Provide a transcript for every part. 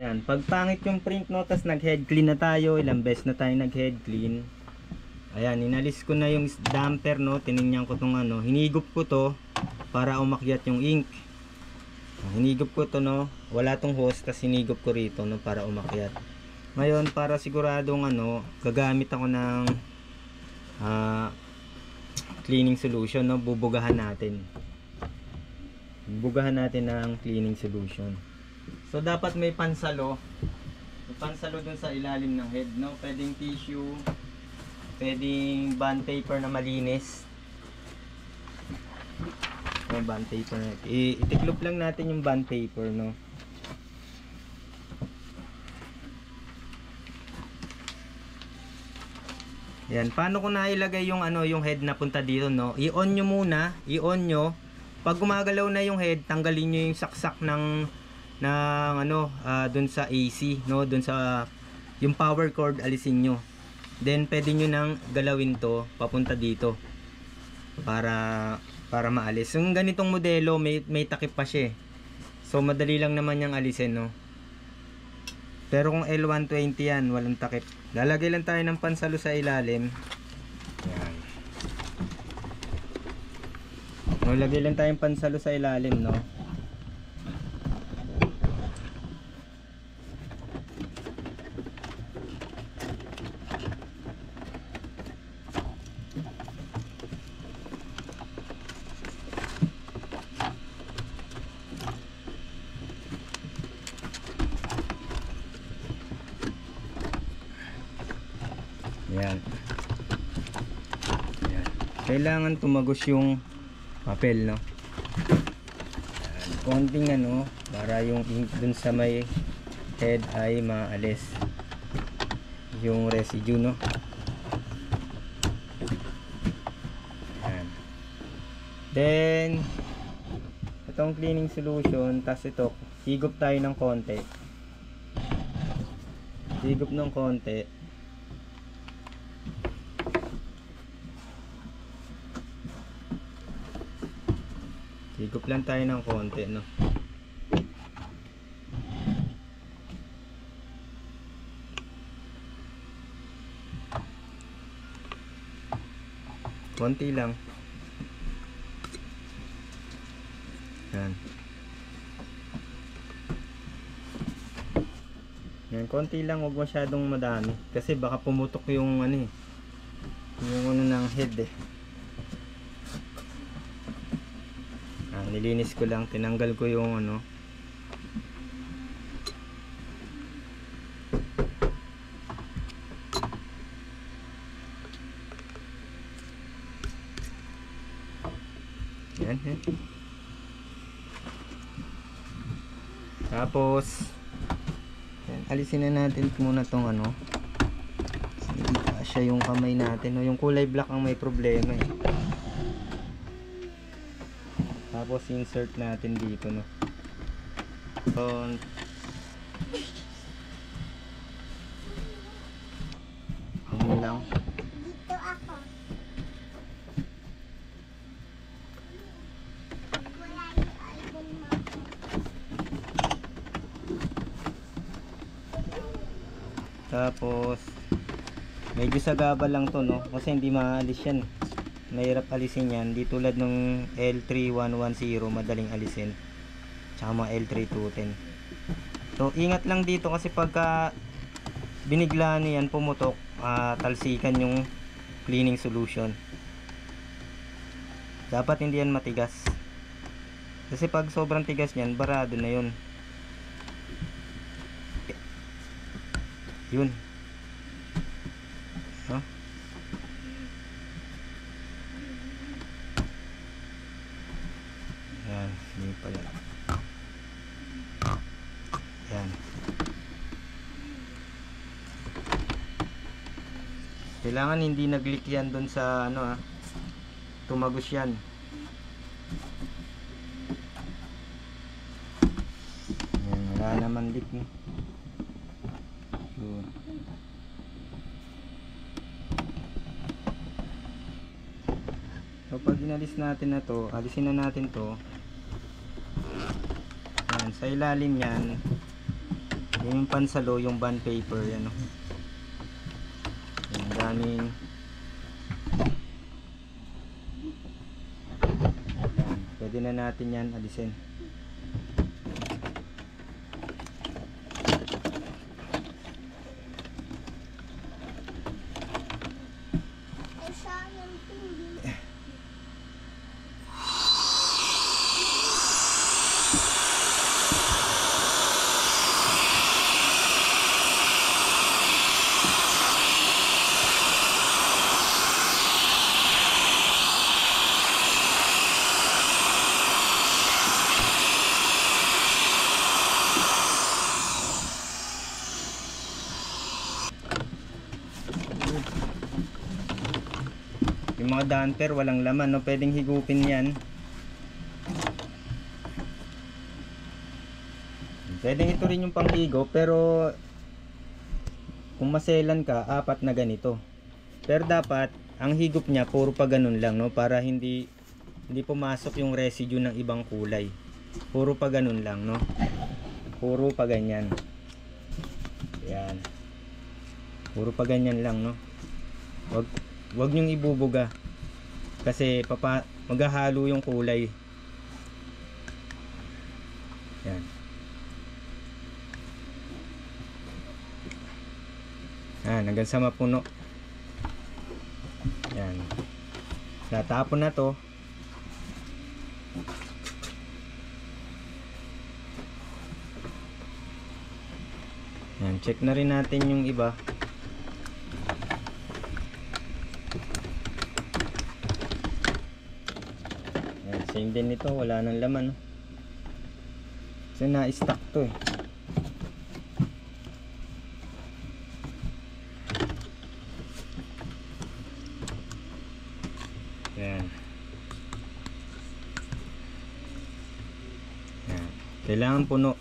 Yan, pag pangit yung print no, tas nag head clean na tayo, ilang beses na tayo nag head clean. Ayan, inalis ko na yung damper no, tinignan ko tong ano, hinigop ko to para umakyat yung ink. Hinigop ko to no, wala tong hose, tas hinigop ko rito no para umakyat. Ngayon, para siguradong ano, gagamit ako ng cleaning solution no, bubugahan natin. Bugahan natin ng cleaning solution. So dapat may pansalo. May pansalo dun sa ilalim ng head, no? Pwedeng tissue, pwedeng bond paper na malinis. Yung bond paper. Itiklop lang natin yung bond paper, no? Yan, paano ko na ilagay yung ano, yung head na punta dito, no? I-on nyo muna, i-on nyo. Pag gumagalaw na yung head, tanggalin nyo yung saksak ng ano, dun sa AC, no? Dun sa yung power cord, alisin nyo. Then pwede nyo nang galawin to papunta dito para maalis. Yung ganitong modelo, may takip pa siya. So madali lang naman yung alisin, no? Pero kung L120 yan, walang takip. Lalagay lang tayo ng pansalo sa ilalim. Yan. No, lagay lang tayong pansalo sa ilalim, no? Yan. Yan. Kailangan tumagos yung papel, no? Yan. Konting ano, para yung ink dun sa may head ay maalis yung residue, no? Yan. Then itong cleaning solution, tas ito, higop tayo ng konti. Higop ng konti. Higop lang tayo ng konti, no? Konti lang. Yan. Yan, konti lang, huwag masyadong madami. Kasi baka pumutok yung ano eh. Yung ano ng head eh. Nilinis ko lang, tinanggal ko yung ano. Yan, yan. Tapos yan, alisin na natin muna tong ano. Hindi kasya yung kamay natin, no? Yung kulay black ang may problema eh. Tapos insert natin dito, no. So ano lang. Dito ako. Wala yung idol mo. Tapos medyo sagaba lang to, no, kasi hindi maalis yan. Mahirap alisin yan, di tulad ng L3110, madaling alisin, tsaka mga L3210. So ingat lang dito kasi pagka binigla niyan pumutok, talsikan yung cleaning solution. Dapat hindi yan matigas, kasi pag sobrang tigas niyan, barado na yun. Yun, no? Yan, hindi pala. Yan. Kailangan hindi nag-leak yan dun sa ano, tumagos yan. Yan, wala naman leak, no? Yun. So pag inalis natin na to, alisin na natin to. Yan, sa ilalim yan, Yung pansalo, yung bond paper, yan o. Yung daming. Yan. Pwede na natin yan alisin. Ay, sayang hindi. Yung mga damper walang laman, no? Pwedeng higupin yan. Pwedeng ito rin yung panghigo, pero kung maselan ka, 4 na ganito. Pero dapat ang higop niya puro pa ganun lang, no? Para hindi pumasok yung residue ng ibang kulay. Puro pa ganun lang, no? Puro pa ganyan. Yan. Puro pa ganyan lang, no? Wag nyong ibubuga kasi maghahalo yung kulay. Yan. Hanggang sa mapuno. Yan. Natapon na to. Yan, check na rin natin yung iba. Same din nito, wala nang laman, no? Kasi na-stock to eh. Yan. Yan. Kailangan puno.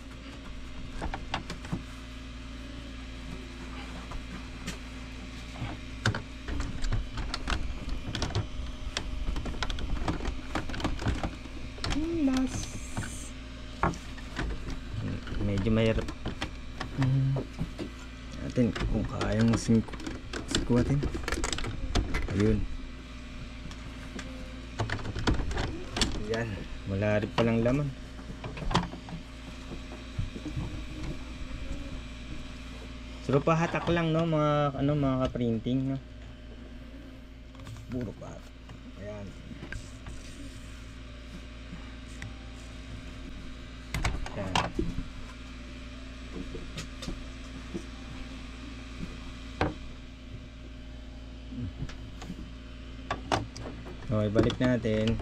Medyo mahirap natin kung kayang sikuatin. Ayun. Yan, wala rin palang laman. Pero pahatak lang, no, mga ka-printing, no. Puro pahatak. Ayan. Yan. Okay, balik natin.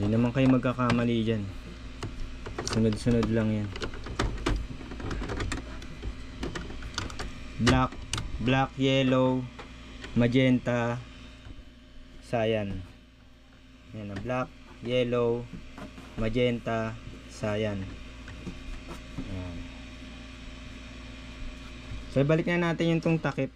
Hindi naman kayo magkakamali dyan. Sunod-sunod lang yan. Black, yellow, magenta, cyan. Yan, black, yellow, magenta, cyan. Yan. So balik na natin yung tong takip.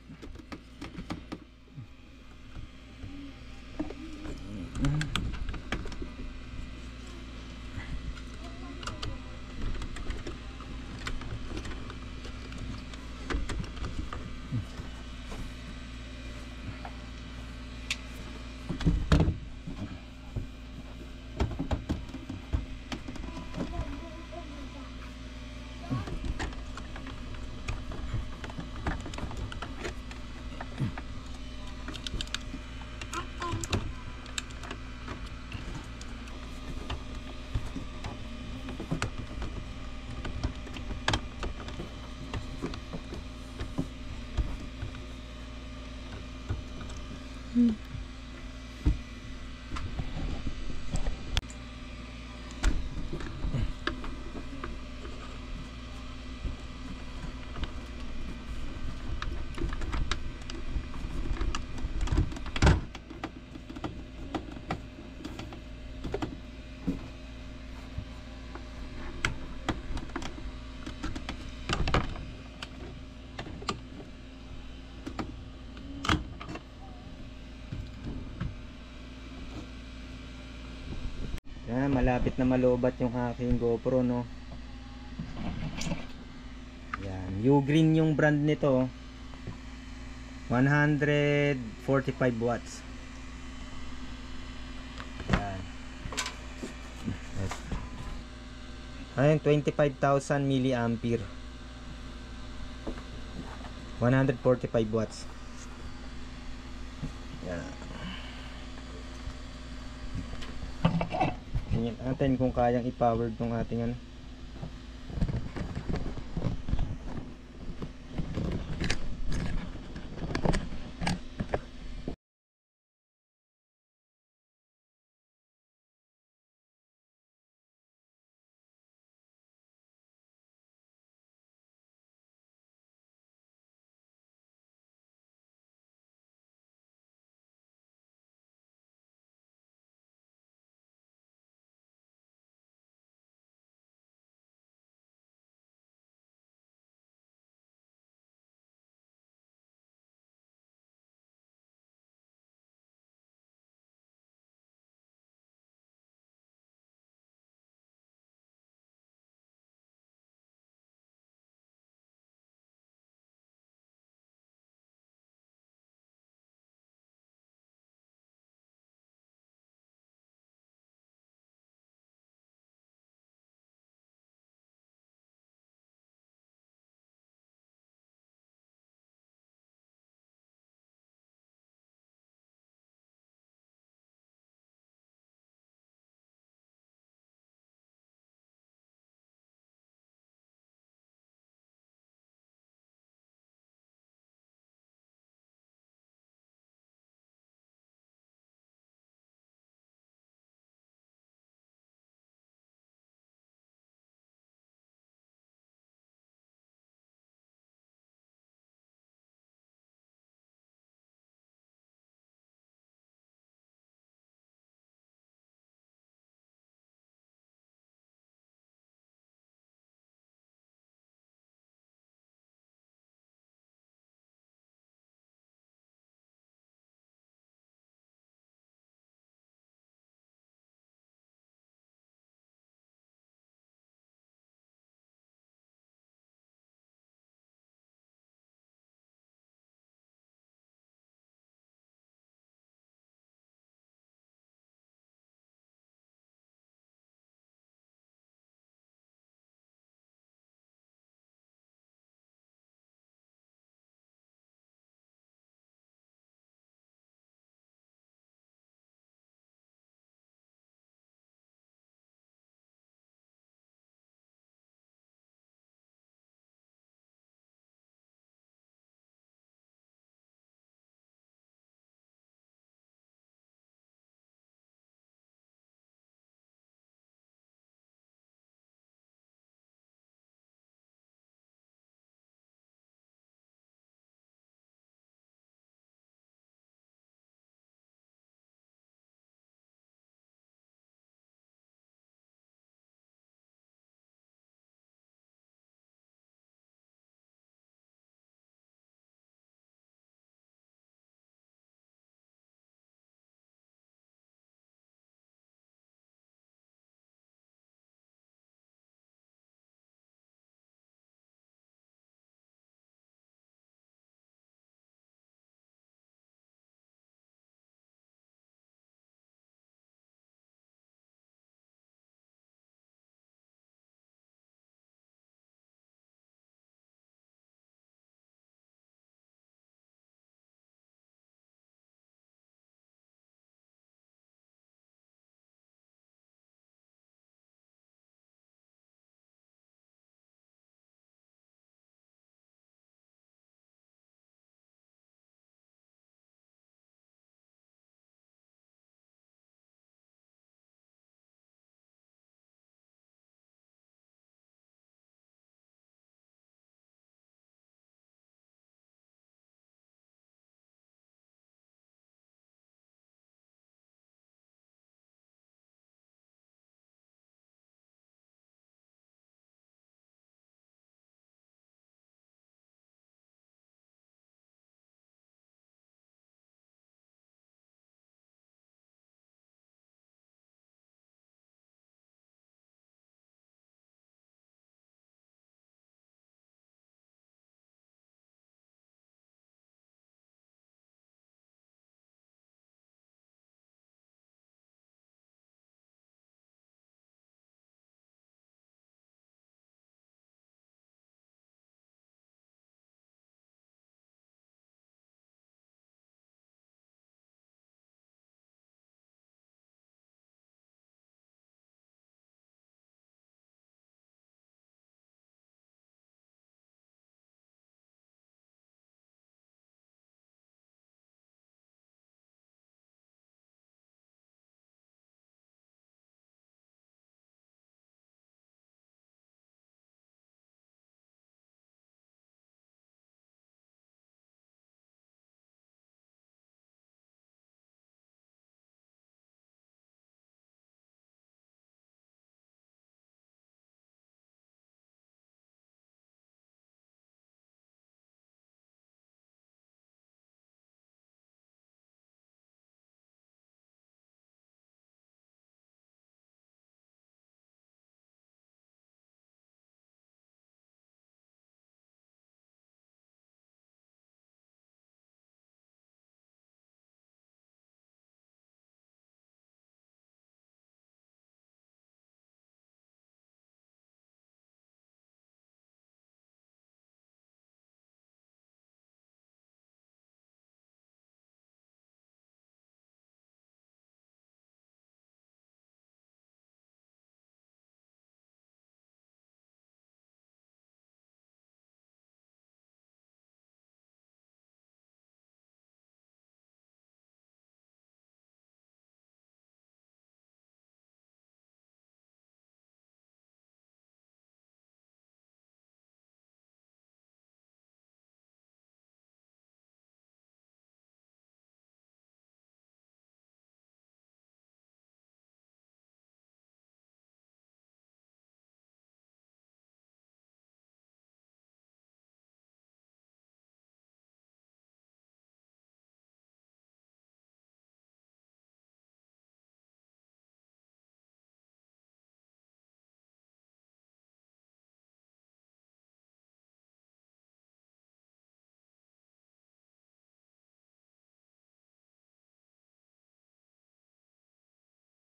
Yan, malapit na malobat yung aking GoPro, no. Yan, Ugreen yung brand nito. 145 watts. Yan. Ayun, 25,000 milliampere. 145 watts. Yan. Tingnan natin kung kayang i-power tong ating ano.